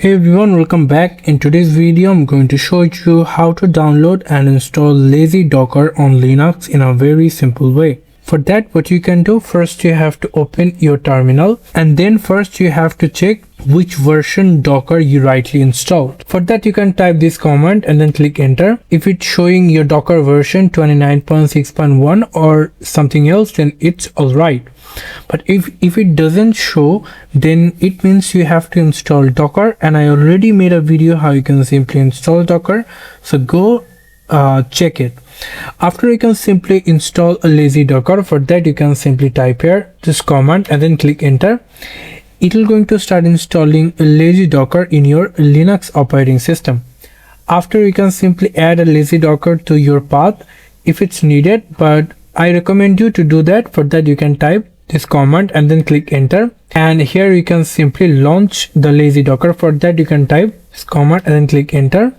Hey everyone, welcome back. In today's video I'm going to show you how to download and install Lazydocker on Linux in a very simple way. For that, what you can do, first you have to open your terminal, and then first you have to check which version Docker you rightly installed. For that, you can type this command and then click enter. If it's showing your Docker version 29.6.1 or something else, then it's alright. But if it doesn't show, then it means you have to install Docker, and I already made a video how you can simply install Docker, so go check it. After, you can simply install a Lazydocker. For that, you can simply type here this command and then click enter. It will going to start installing a Lazydocker in your Linux operating system. After, you can simply add a Lazydocker to your path if it's needed, but I recommend you to do that. For that, you can type this command and then click enter, and here you can simply launch the Lazydocker. For that, you can type this command and then click enter,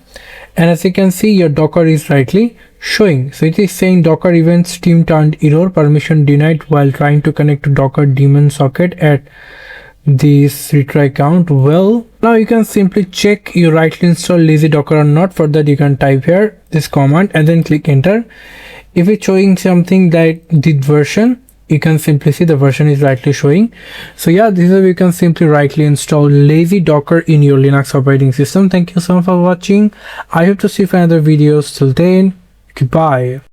and as you can see, your Docker is rightly showing. So it is saying Docker events team turned error, permission denied while trying to connect to Docker daemon socket at this retry count. Well, now you can simply check you rightly install Lazydocker or not. For that, you can type here this command and then click enter. If it's showing something that the version, you can simply see the version is rightly showing. So yeah, this is how you can simply rightly install Lazydocker in your Linux operating system. Thank you so much for watching. I hope to see you for another videos. Till then, goodbye.